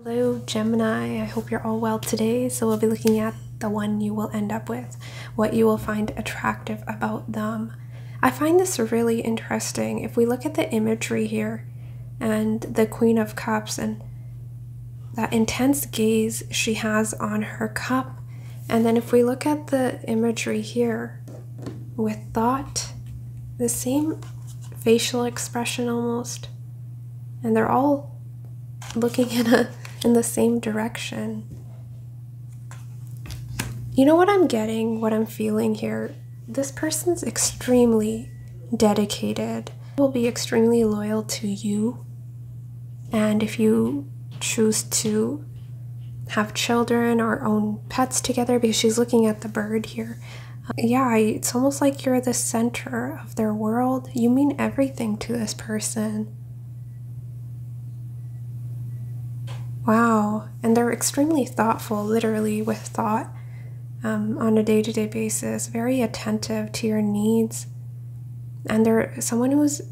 Hello Gemini, I hope you're all well today. So we'll be looking at the one you will end up with, what you will find attractive about them. I find this really interesting. If we look at the imagery here and the Queen of Cups and that intense gaze she has on her cup, and then if we look at the imagery here with thought, the same facial expression almost, and they're all looking in the same direction. You know what I'm getting, what I'm feeling here? This person's extremely dedicated, will be extremely loyal to you, and if you choose to have children or own pets together, because she's looking at the bird here, yeah, it's almost like you're the center of their world. You mean everything to this person. Wow, and they're extremely thoughtful, literally with thought, on a day-to-day basis, very attentive to your needs, and they're someone who's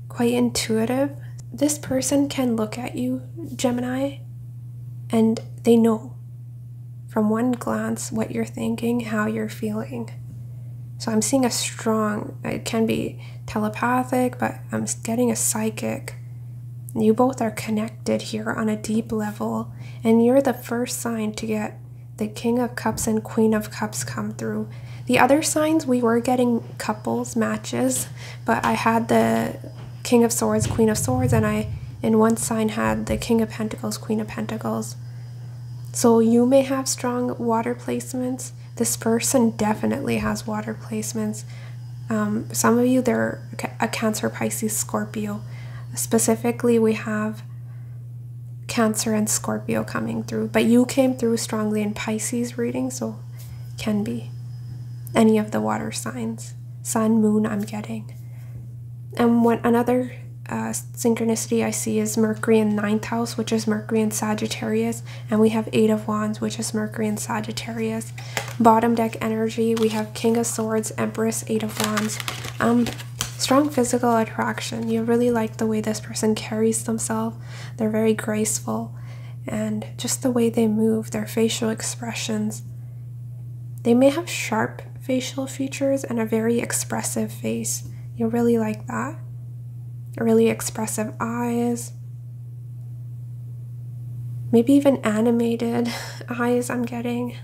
quite intuitive. This person can look at you, Gemini, and they know from one glance what you're thinking, how you're feeling. So I'm seeing a strong, it can be telepathic, but I'm getting a psychic. You both are connected here on a deep level, and you're the first sign to get the King of Cups and Queen of Cups come through. The other signs, we were getting couples matches, but I had the King of Swords, Queen of Swords, and I, in one sign, had the King of Pentacles, Queen of Pentacles. So you may have strong water placements. This person definitely has water placements. Some of you, they're a Cancer, Pisces, Scorpio. Specifically, we have Cancer and Scorpio coming through, but you came through strongly in Pisces reading, so can be any of the water signs. Sun, moon, I'm getting. And what another synchronicity I see is Mercury in 9th house, which is Mercury in Sagittarius, and we have 8 of Wands, which is Mercury in Sagittarius. Bottom deck energy, we have King of Swords, Empress, 8 of Wands. Strong physical attraction. You really like the way this person carries themselves. They're very graceful, and just the way they move, their facial expressions. They may have sharp facial features and a very expressive face. You'll really like that. Really expressive eyes. Maybe even animated eyes, I'm getting.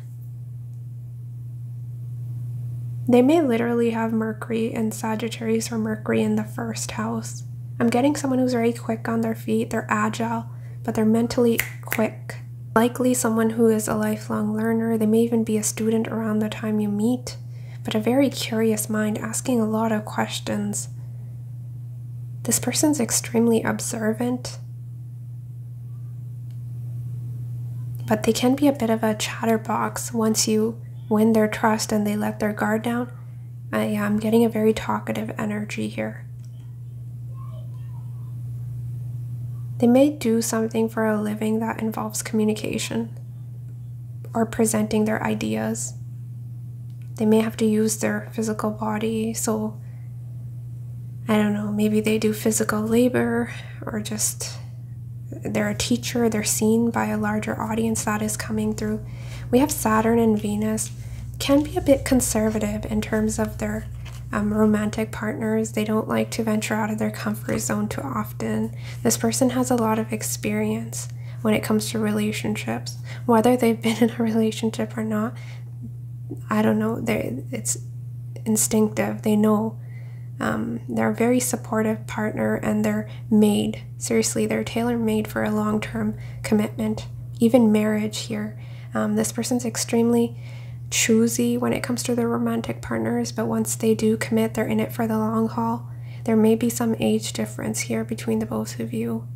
They may literally have Mercury in Sagittarius or Mercury in the 1st house. I'm getting someone who's very quick on their feet. They're agile, but they're mentally quick. Likely someone who is a lifelong learner. They may even be a student around the time you meet, but a very curious mind, asking a lot of questions. This person's extremely observant, but they can be a bit of a chatterbox once you win their trust and they let their guard down. I'm getting a very talkative energy here. They may do something for a living that involves communication or presenting their ideas. They may have to use their physical body, so I don't know, maybe they do physical labor, or just they're a teacher, they're seen by a larger audience that is coming through. We have Saturn and Venus, can be a bit conservative in terms of their romantic partners. They don't like to venture out of their comfort zone too often. This person has a lot of experience when it comes to relationships. Whether they've been in a relationship or not, I don't know. It's instinctive. They know. They're a very supportive partner, and they're made. Seriously, they're tailor-made for a long-term commitment, even marriage here. This person's extremely choosy when it comes to their romantic partners, but once they do commit, they're in it for the long haul. There may be some age difference here between the both of you,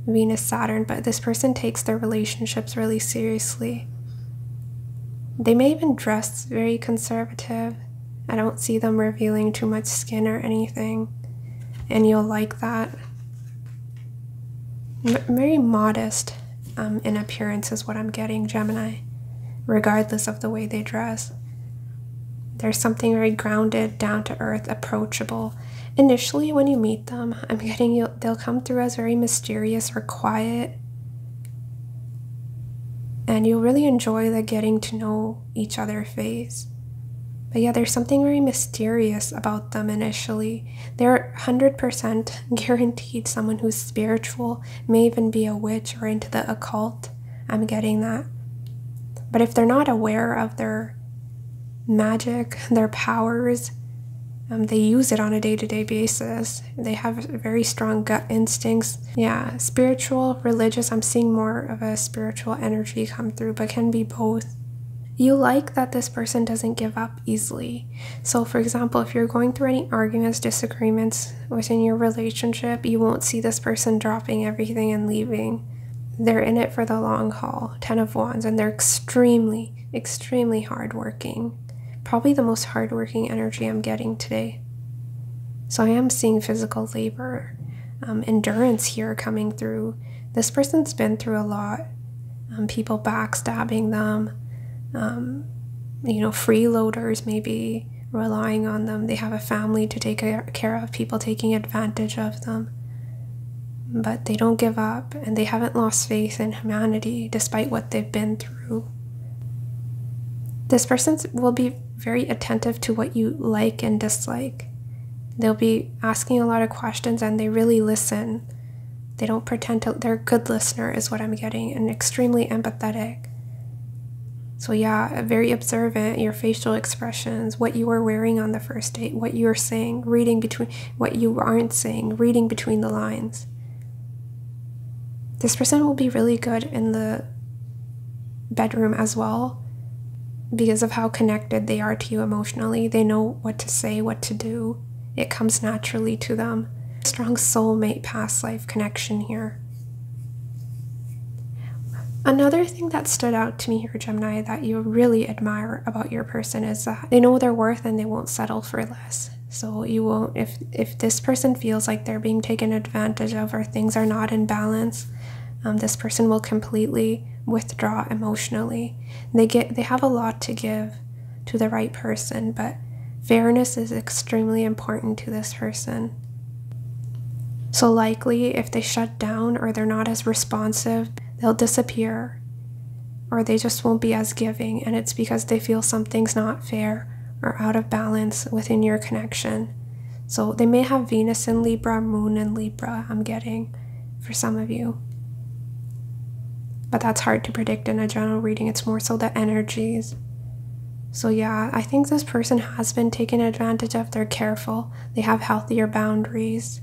Venus, Saturn, but this person takes their relationships really seriously. They may even dress very conservative. I don't see them revealing too much skin or anything, and you'll like that. Very modest in appearance is what I'm getting, Gemini, regardless of the way they dress. There's something very grounded, down to earth, approachable. Initially, when you meet them, I'm getting they'll come through as very mysterious or quiet, And you'll really enjoy the getting to know each other phase. But yeah, there's something very mysterious about them initially. They're 100% guaranteed someone who's spiritual, may even be a witch or into the occult. I'm getting that. But if they're not aware of their magic, their powers, they use it on a day-to-day basis. They have very strong gut instincts. Yeah, spiritual, religious, I'm seeing more of a spiritual energy come through, but can be both. You like that this person doesn't give up easily. So for example, if you're going through any arguments, disagreements within your relationship, you won't see this person dropping everything and leaving. They're in it for the long haul, 10 of Wands, and they're extremely, extremely hardworking. Probably the most hardworking energy I'm getting today. So I am seeing physical labor, endurance here coming through. This person's been through a lot. People backstabbing them, freeloaders maybe relying on them. They have a family to take care of, people taking advantage of them. But they don't give up, and they haven't lost faith in humanity despite what they've been through. This person will be very attentive to what you like and dislike. They'll be asking a lot of questions, and they really listen. They don't pretend to, they're a good listener is what I'm getting, and extremely empathetic. So yeah, very observant, your facial expressions, what you were wearing on the first date, what you're saying, reading between what you aren't saying, reading between the lines. This person will be really good in the bedroom as well because of how connected they are to you emotionally. They know what to say, what to do. It comes naturally to them. Strong soulmate past life connection here. Another thing that stood out to me here, Gemini, that you really admire about your person is that they know their worth and they won't settle for less. So you won't, if this person feels like they're being taken advantage of or things are not in balance, this person will completely withdraw emotionally. They have a lot to give to the right person, but fairness is extremely important to this person. So likely if they shut down or they're not as responsive, they'll disappear, or they just won't be as giving, and it's because they feel something's not fair or out of balance within your connection. So they may have Venus in Libra, Moon in Libra, I'm getting, for some of you. But that's hard to predict in a general reading. It's more so the energies. So yeah, I think this person has been taken advantage of. They're careful. They have healthier boundaries.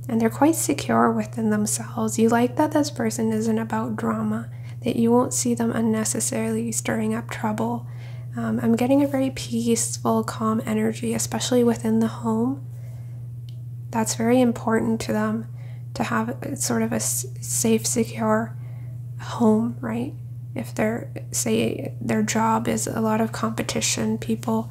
And they're quite secure within themselves. You like that this person isn't about drama, that you won't see them unnecessarily stirring up trouble. I'm getting a very peaceful, calm energy, especially within the home. That's very important to them, to have sort of a safe, secure home, right? If their job is a lot of competition, people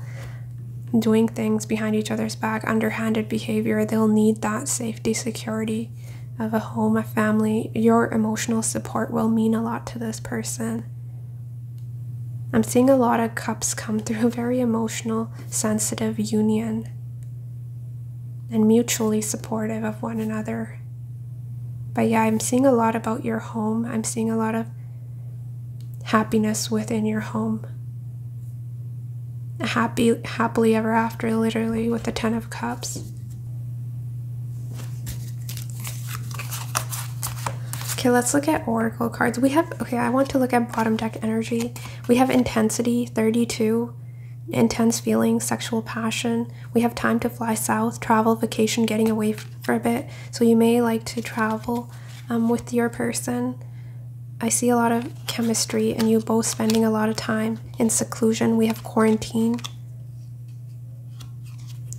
doing things behind each other's back, underhanded behavior, they'll need that safety, security of a home, a family. Your emotional support will mean a lot to this person. I'm seeing a lot of cups come through, very emotional, sensitive union, and mutually supportive of one another. But yeah, I'm seeing a lot about your home. I'm seeing a lot of happiness within your home. Happily ever after, literally, with the 10 of Cups. Okay, let's look at oracle cards. I want to look at bottom deck energy. We have intensity, 32, intense feelings, sexual passion. We have time to fly south, travel, vacation, getting away for a bit. So you may like to travel with your person. I see a lot of chemistry and you both spending a lot of time in seclusion. We have quarantine.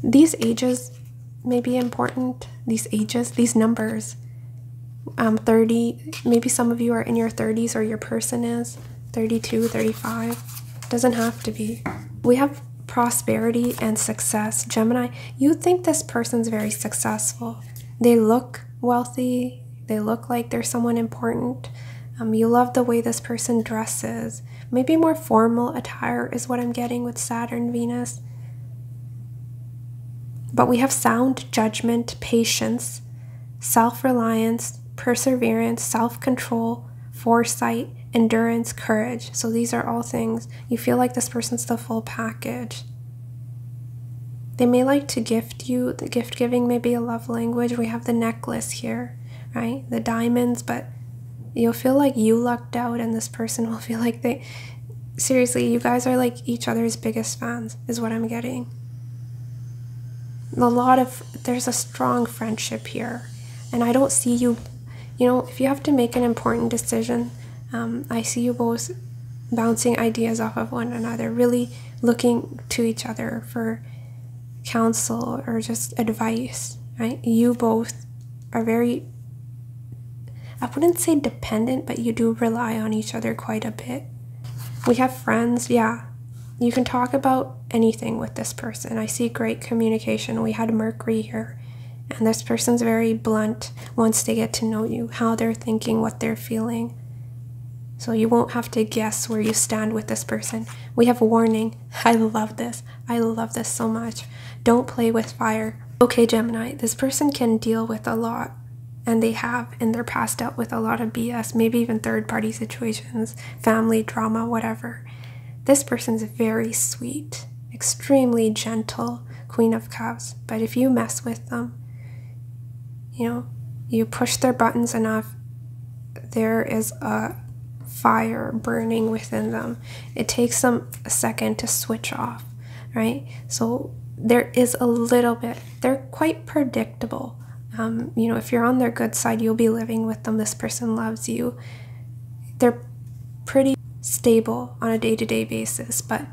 These ages may be important. These numbers. 30, maybe some of you are in your 30s or your person is 32, 35. Doesn't have to be. We have prosperity and success. Gemini, you think this person's very successful. They look wealthy. They look like they're someone important. You love the way this person dresses. Maybe more formal attire is what I'm getting with Saturn, Venus. But we have sound judgment, patience, self-reliance, perseverance, self-control, foresight, endurance, courage. So these are all things. You feel like this person's the full package. They may like to gift you. The gift giving may be a love language. We have the necklace here, right? The diamonds, but you'll feel like you lucked out, and this person will feel like they... Seriously, you guys are like each other's biggest fans, is what I'm getting. There's a strong friendship here. And I don't see you, if you have to make an important decision, I see you both bouncing ideas off of one another, really looking to each other for counsel or just advice, right? You both are very, I wouldn't say dependent, but you do rely on each other quite a bit. We have friends, yeah. You can talk about anything with this person. I see great communication. We had Mercury here, and this person's very blunt once they get to know you, how they're thinking, what they're feeling. So you won't have to guess where you stand with this person. We have warning. I love this. I love this so much. Don't play with fire. Okay, Gemini, this person can deal with a lot, and they have in their past dealt with a lot of BS, maybe even third-party situations, family drama, whatever. This person's very sweet, extremely gentle, Queen of Cups. But if you mess with them, you push their buttons enough, there is a fire burning within them. It takes them a second to switch off, right? So there is a little bit, they're quite predictable. If you're on their good side, you'll be living with them. This person loves you. They're pretty stable on a day-to-day basis, but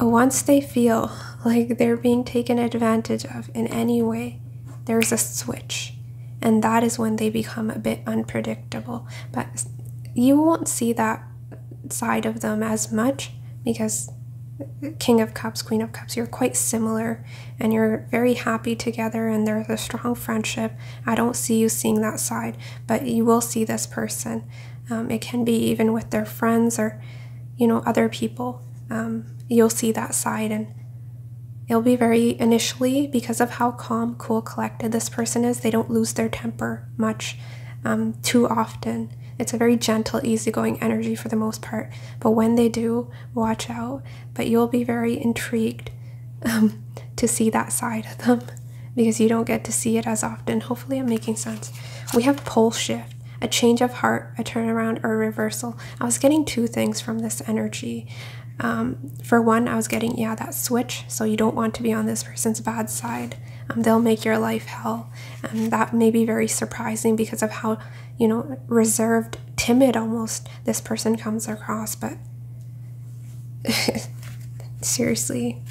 once they feel like they're being taken advantage of in any way, there's a switch, and that is when they become a bit unpredictable. But you won't see that side of them as much because King of Cups, Queen of Cups, you're quite similar and you're very happy together and there's a strong friendship. I don't see you seeing that side, but you will see this person. It can be even with their friends or, other people. You'll see that side, and it'll be very initially, because of how calm, cool, collected this person is, they don't lose their temper much too often. It's a very gentle, easygoing energy for the most part. But when they do, watch out. But you'll be very intrigued to see that side of them because you don't get to see it as often. Hopefully I'm making sense. We have pole shift, a change of heart, a turnaround, or a reversal. I was getting two things from this energy. For one, I was getting, that switch. So you don't want to be on this person's bad side. They'll make your life hell. And that may be very surprising because of how, reserved, timid almost this person comes across. But seriously,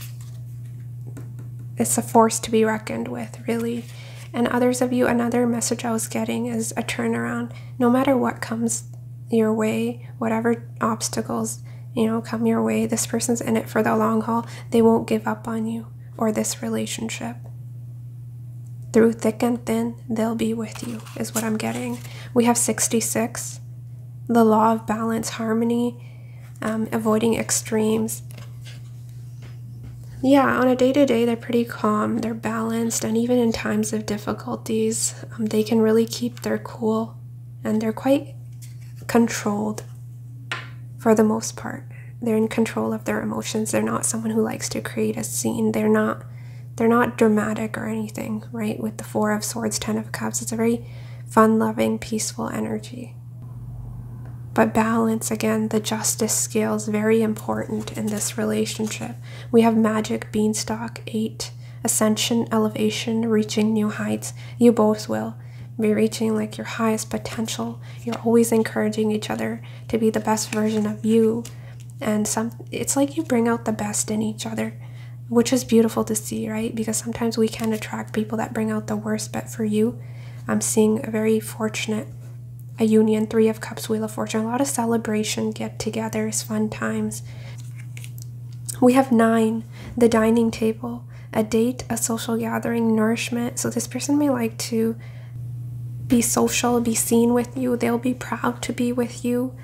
it's a force to be reckoned with, really. And others of you, another message I was getting is a turnaround. No matter what comes your way, whatever obstacles, come your way, this person's in it for the long haul. They won't give up on you or this relationship. Through thick and thin, they'll be with you, is what I'm getting. We have 66, the law of balance, harmony, avoiding extremes. Yeah, on a day-to-day, they're pretty calm, they're balanced, and even in times of difficulties, they can really keep their cool, and they're quite controlled for the most part. They're in control of their emotions. They're not someone who likes to create a scene. They're not dramatic or anything, right? With the 4 of Swords, 10 of Cups, it's a very fun-loving, peaceful energy. But balance, again, the justice scale is very important in this relationship. We have Magic, Beanstalk, 8, Ascension, Elevation, reaching new heights. You both will be reaching like your highest potential. You're always encouraging each other to be the best version of you. And it's like you bring out the best in each other, which is beautiful to see, right? Because sometimes we can attract people that bring out the worst, but for you, I'm seeing a very fortunate, a union, 3 of Cups, Wheel of Fortune, a lot of celebration, get-togethers, fun times. We have 9, the dining table, a date, a social gathering, nourishment. So this person may like to be social, be seen with you. They'll be proud to be with you,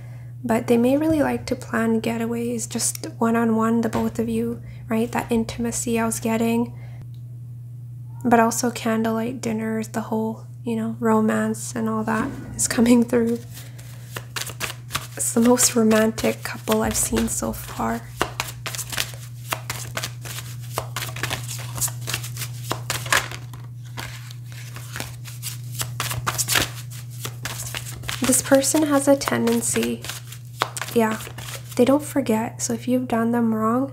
but they may really like to plan getaways, just one-on-one, the both of you, right? That intimacy I was getting, but also candlelight dinners, the whole you know, romance and all that is coming through. It's the most romantic couple I've seen so far. This person has a tendency, yeah, they don't forget. So if you've done them wrong,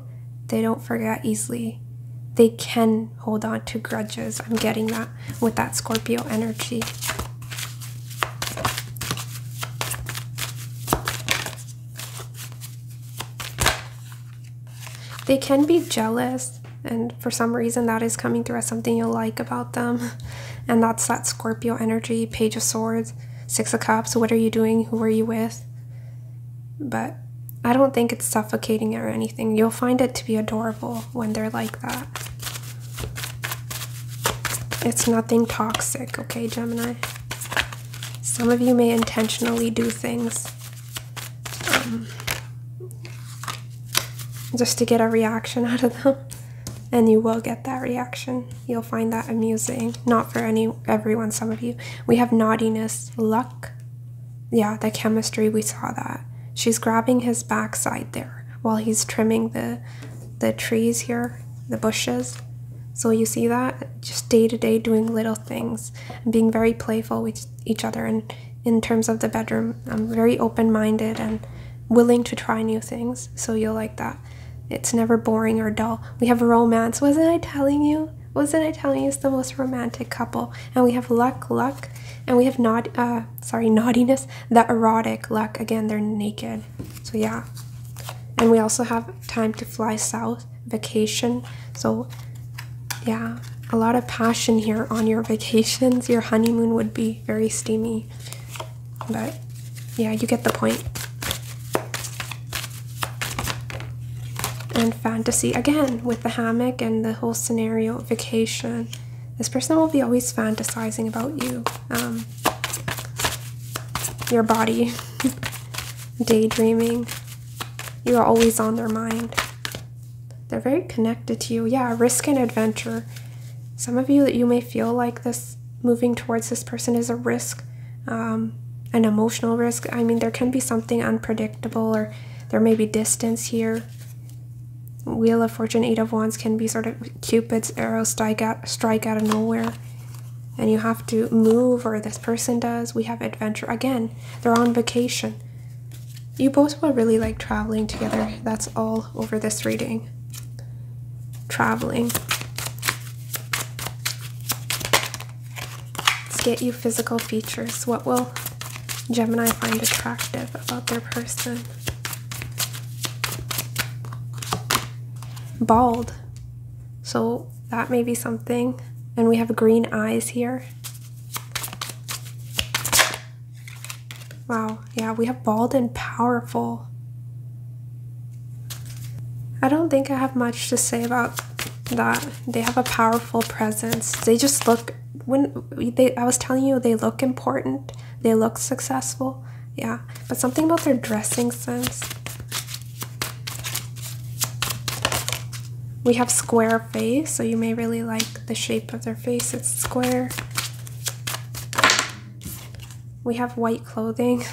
they don't forget easily. They can hold on to grudges. I'm getting that with that Scorpio energy. They can be jealous, and for some reason that is coming through as something you like about them. And that's that Scorpio energy, Page of Swords, Six of Cups. What are you doing? Who are you with? But I don't think it's suffocating or anything. You'll find it to be adorable when they're like that. It's nothing toxic, okay, Gemini? Some of you may intentionally do things just to get a reaction out of them. And you will get that reaction. You'll find that amusing. Not for everyone, some of you. We have naughtiness, luck. Yeah, the chemistry, we saw that. She's grabbing his backside there while he's trimming the trees here, the bushes. So you see that? Just day to day doing little things and being very playful with each other. And in terms of the bedroom, I'm very open-minded and willing to try new things. So you'll like that. It's never boring or dull. We have romance. Wasn't I telling you? Wasn't I telling you it's the most romantic couple? And we have luck. And we have naughtiness, the erotic luck. Again, they're naked. So yeah. And we also have time to fly south, vacation. So yeah, a lot of passion here on your vacations. Your honeymoon would be very steamy. But yeah, you get the point. And fantasy, again, with the hammock and the whole scenario, vacation. This person will be always fantasizing about you. Your body. Daydreaming. You are always on their mind. They're very connected to you. Yeah, risk and adventure. Some of you that you may feel like this, moving towards this person is a risk. An emotional risk. I mean, there can be something unpredictable, or there may be distance here. Wheel of Fortune, Eight of Wands can be sort of Cupid's arrow strike out of nowhere. And you have to move, or this person does. We have adventure. Again, they're on vacation. You both will really like traveling together. That's all over this reading. Traveling. Let's get you physical features. What will Gemini find attractive about their person? Bald. So that may be something. And we have green eyes here. Wow, yeah, we have bald and powerful. I don't think I have much to say about that. They have a powerful presence. They just look, I was telling you, they look important. They look successful. Yeah, but something about their dressing sense. We have square face, so you may really like the shape of their face. It's square. We have white clothing.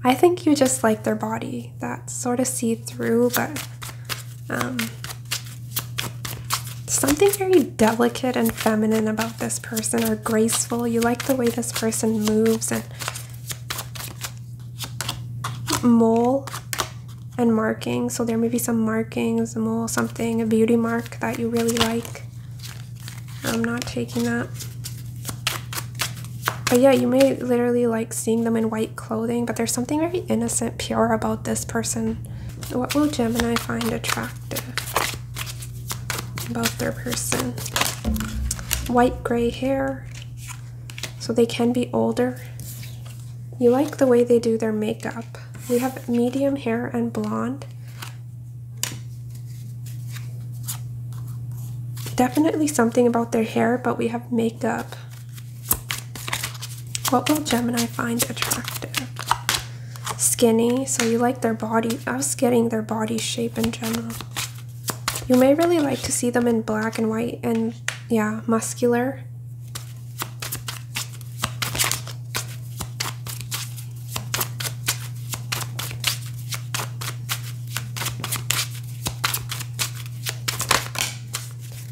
I think you just like their body. That's sort of see-through, but something very delicate and feminine about this person, or graceful. You like the way this person moves. And mole and marking, so there may be some markings, a mole, something, a beauty mark that you really like. I'm not taking that. But yeah, you may literally like seeing them in white clothing, but there's something very innocent, pure about this person. What will Gemini find attractive about their person? White gray hair, so they can be older. You like the way they do their makeup. We have medium hair and blonde. Definitely something about their hair, but we have makeup. What will Gemini find attractive? Skinny, so you like their body. I was getting their body shape in general. You may really like to see them in black and white, and yeah, muscular.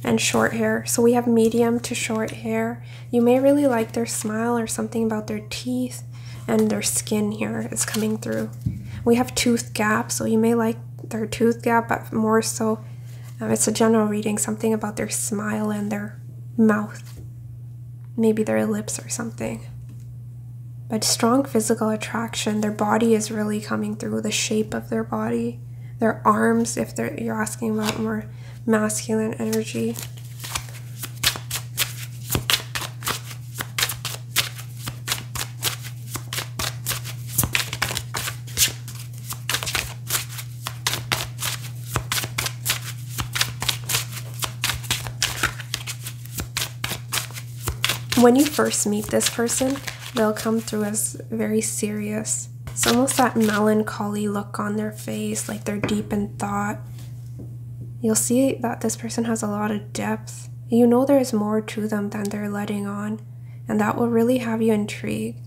and short hair. So we have medium to short hair. You may really like their smile or something about their teeth, and their skin here is coming through. We have tooth gap, so you may like their tooth gap, but more so, it's a general reading, something about their smile and their mouth, maybe their lips or something. But strong physical attraction, their body is really coming through, the shape of their body, their arms, if you're asking about more masculine energy. When you first meet this person, they'll come through as very serious. It's almost that melancholy look on their face, like they're deep in thought. You'll see that this person has a lot of depth. You know there's more to them than they're letting on, and that will really have you intrigued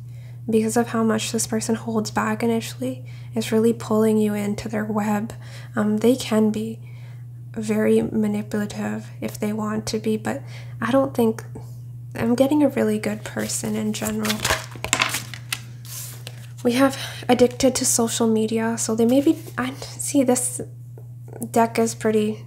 because of how much this person holds back initially. It's really pulling you into their web. They can be very manipulative if they want to be, but I don't think... I'm getting a really good person in general. We have addicted to social media, so they may be... I see this deck is pretty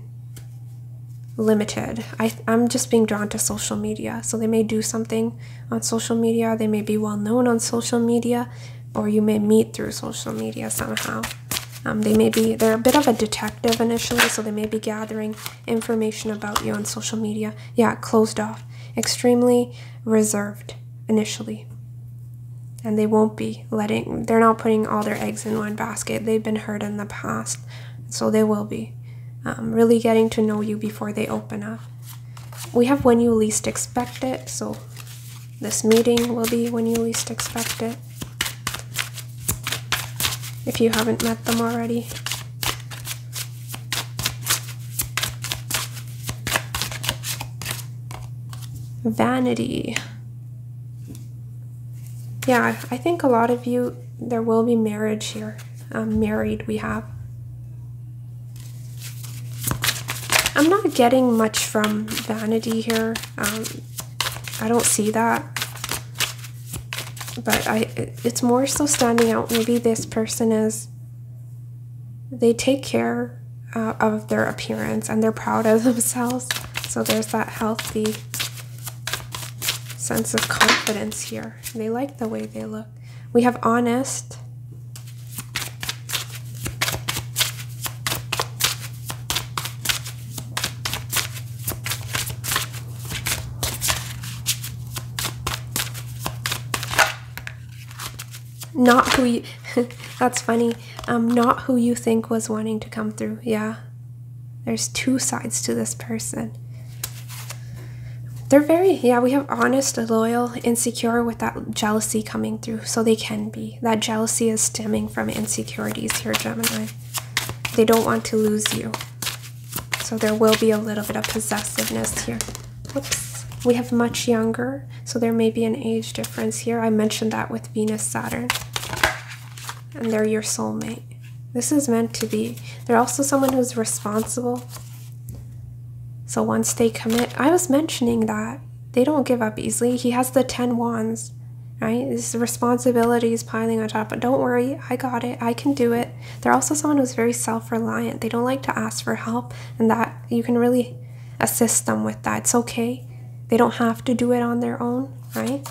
limited. I'm just being drawn to social media, so they may do something on social media. They may be well known on social media, or you may meet through social media somehow. They're a bit of a detective initially, so they may be gathering information about you on social media. Yeah, closed off. Extremely reserved initially. And they won't be they're not putting all their eggs in one basket. They've been hurt in the past, so they will be really getting to know you before they open up. We have when you least expect it, so this meeting will be when you least expect it, if you haven't met them already. Vanity. Yeah, I think a lot of you, there will be marriage here. Married we have. I'm not getting much from vanity here. I don't see that. But it's more so standing out. Maybe this person they take care of their appearance and they're proud of themselves. So there's that healthy sense of confidence here. They like the way they look. We have honest. Not who you... That's funny. Not who you think was wanting to come through. Yeah. There's two sides to this person. They're we have honest, loyal, insecure with that jealousy coming through. So they can be. That jealousy is stemming from insecurities here, Gemini. They don't want to lose you. So there will be a little bit of possessiveness here. Whoops. We have much younger, so there may be an age difference here. I mentioned that with Venus, Saturn. And they're your soulmate. This is meant to be. They're also someone who's responsible. So once they commit, I was mentioning that they don't give up easily. He has the 10 wands, right? His responsibilities piling on top. But don't worry, I got it. I can do it. They're also someone who's very self-reliant. They don't like to ask for help, and that you can really assist them with that. It's okay. They don't have to do it on their own, right?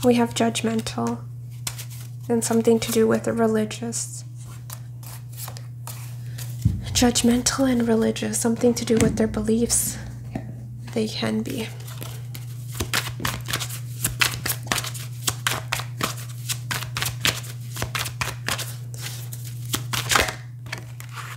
We have judgmental. And something to do with the religious. Judgmental and religious, something to do with their beliefs. They can be.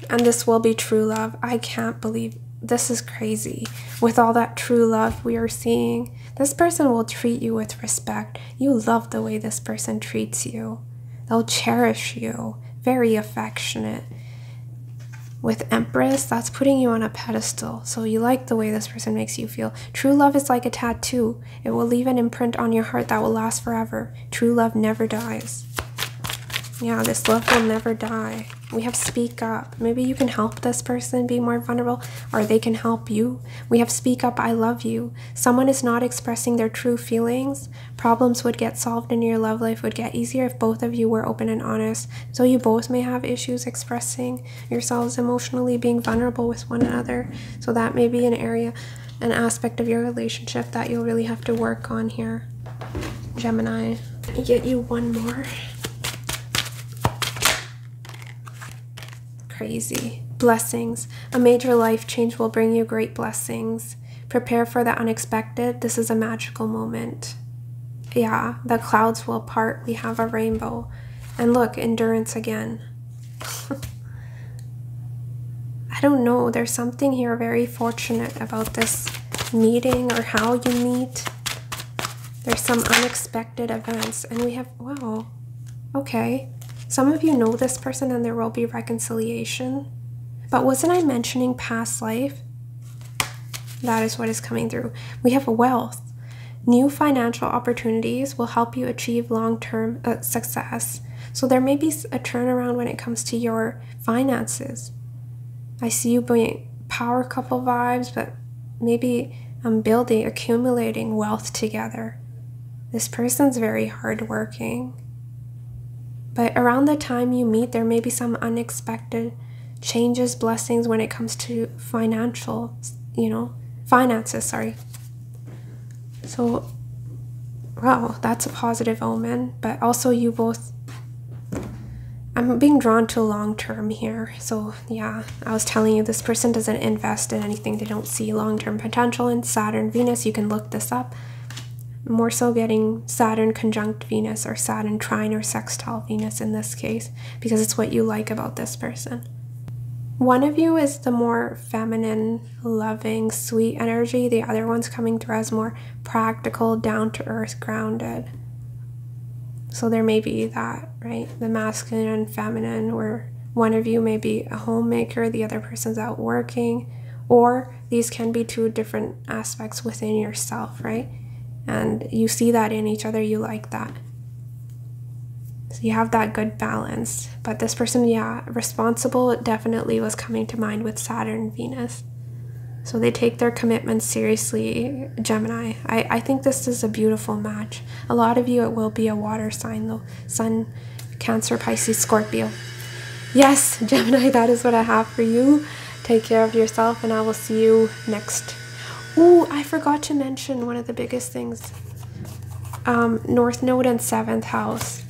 And this will be true love. I can't believe this is crazy. With all that true love we are seeing, this person will treat you with respect. You love the way this person treats you. They'll cherish you. Very affectionate. With Empress, that's putting you on a pedestal. So you like the way this person makes you feel. True love is like a tattoo. It will leave an imprint on your heart that will last forever. True love never dies. Yeah, this love will never die. We have speak up. Maybe you can help this person be more vulnerable, or they can help you. We have speak up, I love you. Someone is not expressing their true feelings. Problems would get solved and your love life would get easier if both of you were open and honest. So you both may have issues expressing yourselves emotionally, being vulnerable with one another. So that may be an area, an aspect of your relationship that you'll really have to work on here, Gemini. Let me get you one more. Crazy. Blessings. A major life change will bring you great blessings. Prepare for the unexpected. This is a magical moment. Yeah, the clouds will part. We have a rainbow. And look, endurance again. I don't know. There's something here very fortunate about this meeting or how you meet. There's some unexpected events. And we have, wow, okay. Some of you know this person and there will be reconciliation. But wasn't I mentioning past life? That is what is coming through. We have wealth. New financial opportunities will help you achieve long-term success. So there may be a turnaround when it comes to your finances. I see you being power couple vibes, but maybe building, accumulating wealth together. This person's very hardworking. But around the time you meet, there may be some unexpected changes, blessings when it comes to finances, sorry. So, wow, that's a positive omen. But also you both, I'm being drawn to long term here. So yeah, I was telling you this person doesn't invest in anything. They don't see long-term potential in Saturn, Venus. You can look this up. More so getting Saturn conjunct Venus or Saturn trine or sextile Venus in this case, because it's what you like about this person. One of you is the more feminine, loving, sweet energy. The other one's coming through as more practical, down-to-earth, grounded. So there may be that, right? The masculine and feminine, where one of you may be a homemaker, the other person's out working, or these can be two different aspects within yourself, right? And you see that in each other, you like that. So you have that good balance. But this person, yeah, responsible definitely was coming to mind with Saturn, Venus. So they take their commitments seriously, Gemini. I think this is a beautiful match. A lot of you, it will be a water sign though. Sun, Cancer, Pisces, Scorpio. Yes, Gemini, that is what I have for you. Take care of yourself and I will see you next. Ooh, I forgot to mention one of the biggest things. North Node and 7th house.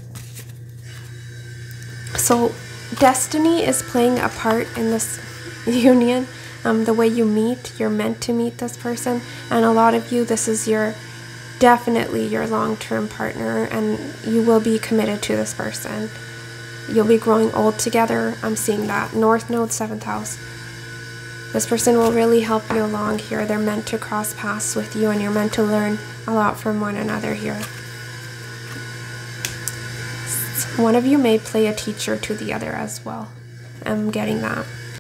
So destiny is playing a part in this union. The way you meet, you're meant to meet this person. And a lot of you, this is definitely your long-term partner, and you will be committed to this person. You'll be growing old together. I'm seeing that. North Node, 7th house. This person will really help you along here. They're meant to cross paths with you, and you're meant to learn a lot from one another here. One of you may play a teacher to the other as well. I'm getting that.